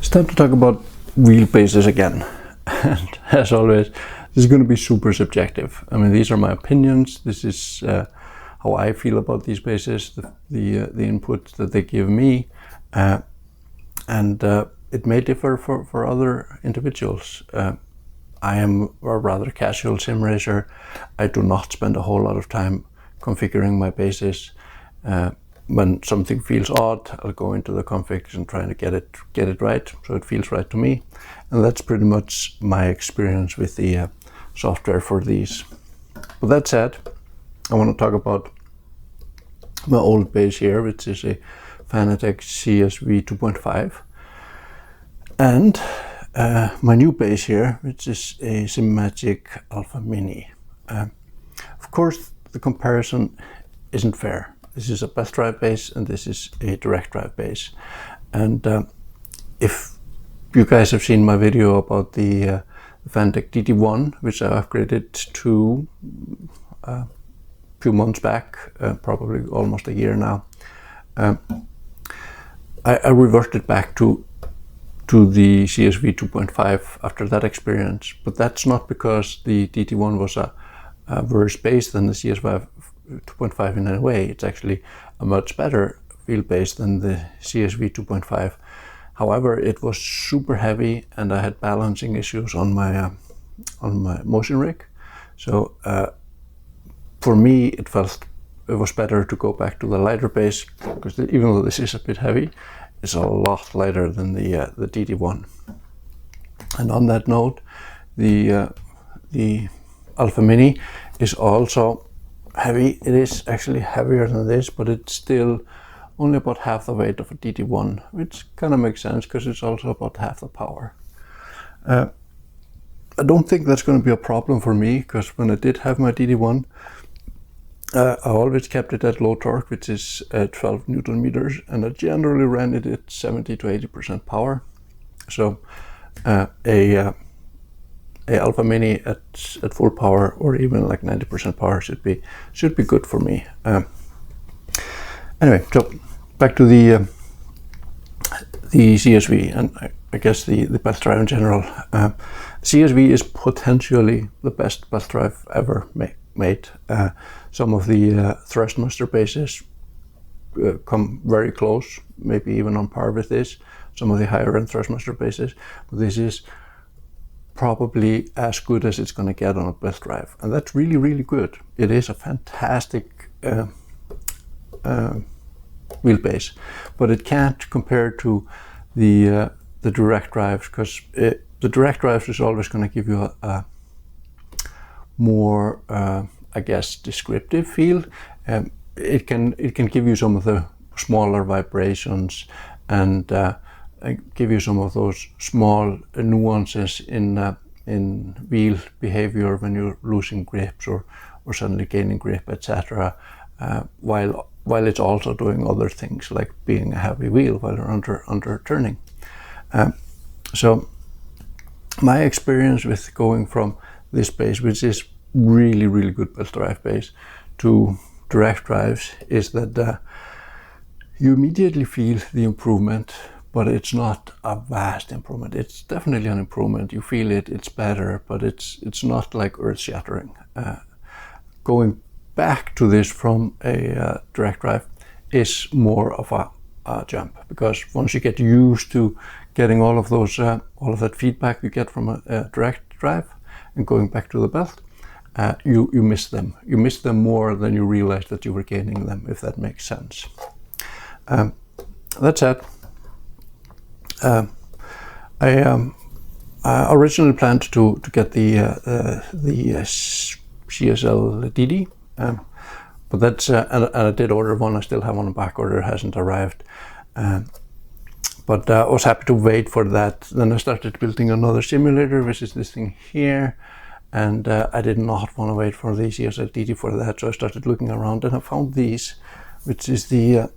It's time to talk about wheelbases again. And as always, this is going to be super subjective. I mean, these are my opinions. This is how I feel about these bases, the input that they give me, and it may differ for other individuals. I am a rather casual sim racer. I do not spend a whole lot of time configuring my bases. When something feels odd, I'll go into the configs and try to get it right, so it feels right to me. And that's pretty much my experience with the software for these. With that said, I want to talk about my old base here, which is a Fanatec CSW 2.5, and my new base here, which is a Simagic Alpha Mini. Of course, the comparison isn't fair. This is a belt drive base and this is a direct drive base. And if you guys have seen my video about the Fanatec DD1, which I upgraded to a few months back, probably almost a year now, I reverted back to the CSW 2.5 after that experience. But that's not because the DD1 was a worse base than the CSW 2.5 in any way. It's actually a much better wheelbase than the CSW 2.5. However, it was super heavy and I had balancing issues on my motion rig. So for me, it was better to go back to the lighter base, because even though this is a bit heavy, it's a lot lighter than the DD1. And on that note, the Alpha Mini is also heavy. It is actually heavier than this, but it's still only about half the weight of a DD1, which kind of makes sense because it's also about half the power. I don't think that's going to be a problem for me, because when I did have my DD1, I always kept it at low torque, which is 12 Newton meters, and I generally ran it at 70 to 80% power. So a Alpha Mini at full power, or even like 90% power, should be good for me. Anyway, so back to the CSV, and I guess the belt drive in general. CSV is potentially the best belt drive ever made. Some of the Thrustmaster bases come very close, maybe even on par with this. Some of the higher end Thrustmaster bases, but this is probably as good as it's going to get on a belt drive, and that's really, really good. It is a fantastic wheelbase, but it can't compare to the direct drives, because the direct drives is always going to give you a more I guess descriptive feel. It can give you some of the smaller vibrations and give you some of those small nuances in wheel behavior when you're losing grips or suddenly gaining grip, etc. While it's also doing other things like being a heavy wheel while you're under turning. So my experience with going from this base, which is really, really good belt drive base, to direct drives, is that you immediately feel the improvement, but it's not a vast improvement. It's definitely an improvement. You feel it, it's better, but it's not like earth-shattering. Going back to this from a direct drive is more of a jump, because once you get used to getting all of that feedback you get from a direct drive and going back to the belt, you miss them. You miss them more than you realize that you were gaining them, if that makes sense. That said, I originally planned to get the CSL DD, but that's and I did order one. I still have one on back order, hasn't arrived. But I was happy to wait for that. Then I started building another simulator, which is this thing here. And I did not want to wait for the CSL DD for that, so I started looking around and I found these, which is the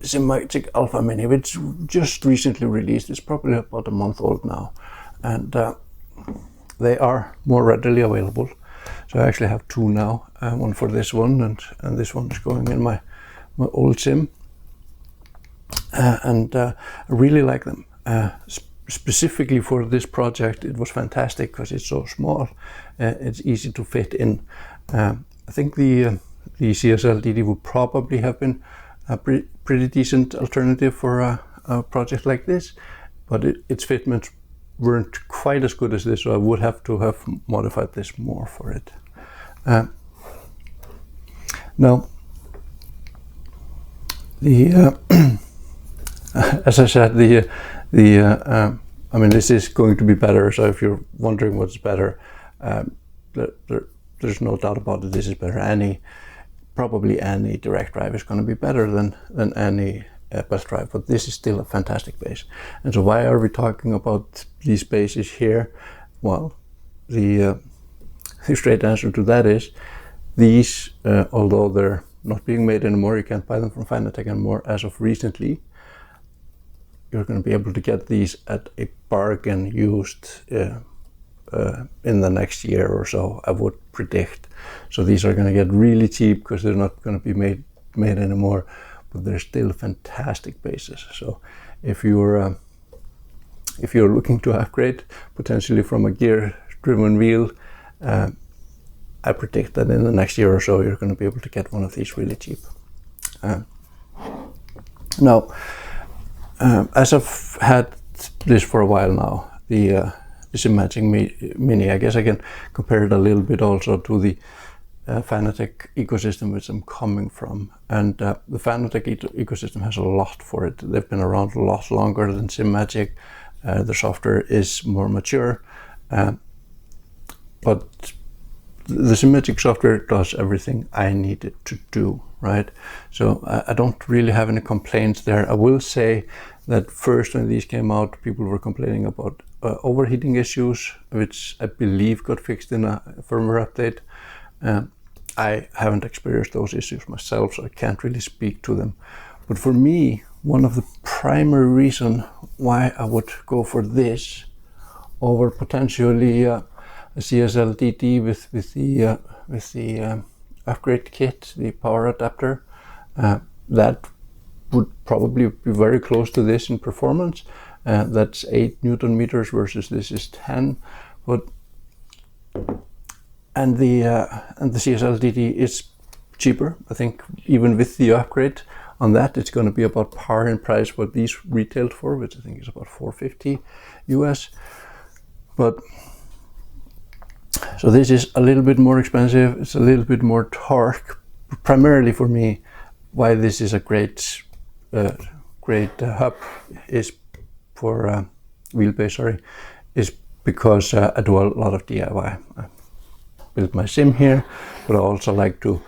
Simagic Alpha Mini, which just recently released. It's probably about a month old now, and they are more readily available. So I actually have two now, one for this one, and this one's going in my old sim. And I really like them. specifically for this project, it was fantastic because it's so small. It's easy to fit in. I think the CSL DD would probably have been a pretty decent alternative for a project like this, but its fitments weren't quite as good as this, so I would have to have modified this more for it. Now, as I said, I mean, this is going to be better. So if you're wondering what's better, there's no doubt about it. This is better. Probably any direct drive is going to be better than any belt drive, but this is still a fantastic base. And so why are we talking about these bases here? Well, the straight answer to that is these, although they're not being made anymore, you can't buy them from Fanatec anymore as of recently, you're going to be able to get these at a bargain used in the next year or so, I would predict. So these are going to get really cheap because they're not going to be made anymore, but they're still fantastic bases. So if you're looking to upgrade potentially from a gear-driven wheel, I predict that in the next year or so you're going to be able to get one of these really cheap. Now, as I've had this for a while now, the Simagic Mini, I guess I can compare it a little bit also to the Fanatec ecosystem which I'm coming from. And the Fanatec ecosystem has a lot for it. They've been around a lot longer than Simagic. The software is more mature, but the Simagic software does everything I need it to do, right? So I don't really have any complaints there. I will say that first when these came out, people were complaining about overheating issues, which I believe got fixed in a firmware update. I haven't experienced those issues myself, so I can't really speak to them. But for me, one of the primary reasons why I would go for this over potentially a CSL DD with the upgrade kit, the power adapter, that would probably be very close to this in performance. That's 8 Newton meters versus this is 10. But and the CSL DD is cheaper. I think even with the upgrade on that, it's going to be about par in price what these retailed for, which I think is about $450 US. But so this is a little bit more expensive. It's a little bit more torque. Primarily for me, why this is a great hub is for wheelbase. Sorry, is because I do a lot of DIY. I build my sim here, but I also like to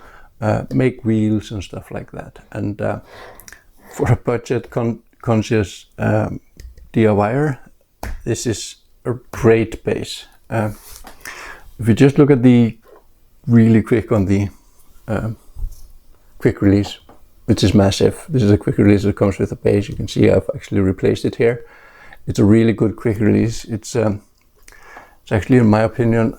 make wheels and stuff like that. And for a budget conscious DIYer, this is a great base. If you just look at the really quick on the quick release, which is massive. This is a quick release that comes with a base. You can see I've actually replaced it here. It's a really good quick release. It's actually, in my opinion,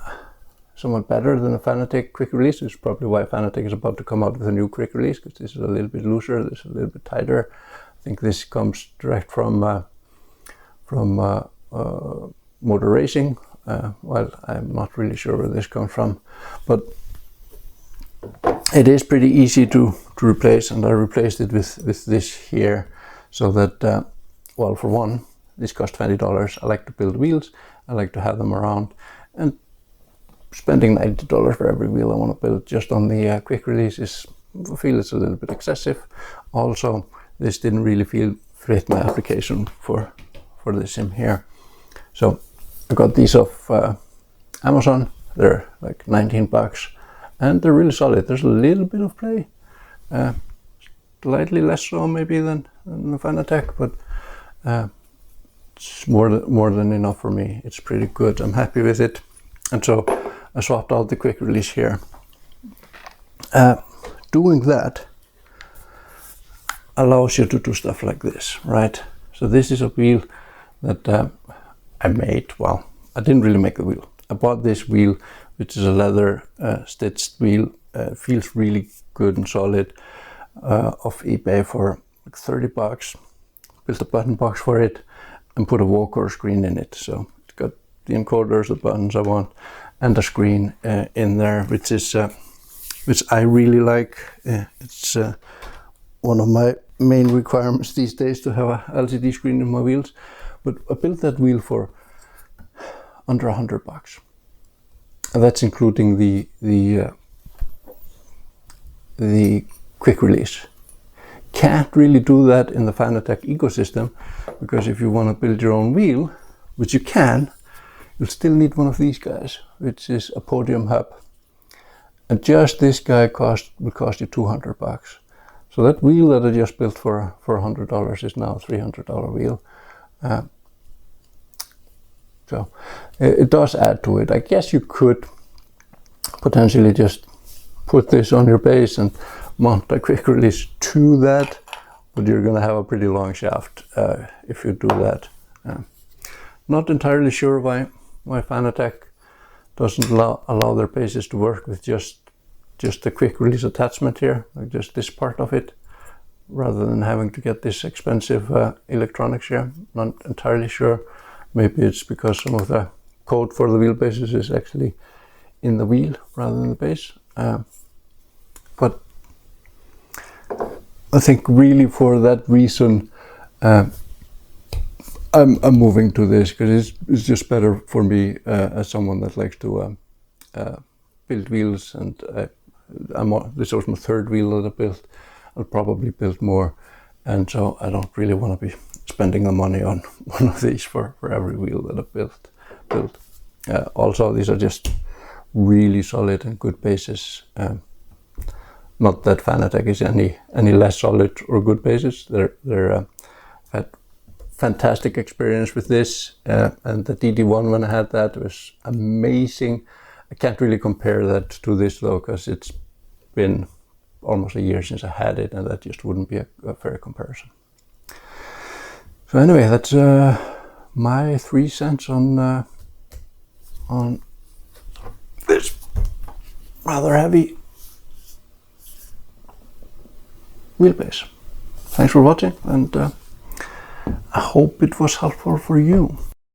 somewhat better than a Fanatec quick release. Which is probably why Fanatec is about to come out with a new quick release, because this is a little bit looser, this is a little bit tighter. I think this comes direct from Motor Racing. Well, I'm not really sure where this comes from, but it is pretty easy to replace, and I replaced it with this here, so that, well, for one, this cost $20. I like to build wheels, I like to have them around, and spending $90 for every wheel I want to build just on the quick release I feel it's a little bit excessive. Also, this didn't really fit my application for the sim here. So I got these off Amazon. They're like $19 and they're really solid. There's a little bit of play, slightly less so maybe than the Fanatec, but it's more than enough for me. It's pretty good. I'm happy with it. And so I swapped out the quick release here. Doing that allows you to do stuff like this, right? So this is a wheel that I made. Well, I didn't really make the wheel. I bought this wheel, which is a leather stitched wheel. Feels really good and solid, off eBay for like $30. Built a button box for it. and put a walker screen in it. So it's got the encoders, the buttons I want, and the screen in there, which I really like. It's one of my main requirements these days, to have a LCD screen in my wheels. But I built that wheel for under $100, and that's including the quick release. Can't really do that in the Fanatec ecosystem, because if you want to build your own wheel, which you can, you'll still need one of these guys, which is a podium hub. And just this guy will cost you $200. So that wheel that I just built for $100 is now a $300 wheel. So it does add to it. I guess you could potentially just put this on your base and mount a quick release to that, but you're going to have a pretty long shaft if you do that. Not entirely sure why Fanatec doesn't allow their bases to work with just a quick release attachment here, like just this part of it, rather than having to get this expensive electronics here. Not entirely sure. Maybe it's because some of the code for the wheelbases is actually in the wheel rather than the base. But I think really for that reason, I'm moving to this, because it's just better for me as someone that likes to build wheels, and this was my third wheel that I built. I'll probably build more, and so I don't really want to be spending the money on one of these for every wheel that I built. Also, these are just really solid and good bases. Not that Fanatec is any less solid or good bases. They're had fantastic experience with this, and the DD1, when I had that, was amazing. I can't really compare that to this though, because it's been almost a year since I had it, and that just wouldn't be a fair comparison. So anyway, that's my 3 cents on this rather heavy wheelbase. Thanks for watching, and I hope it was helpful for you.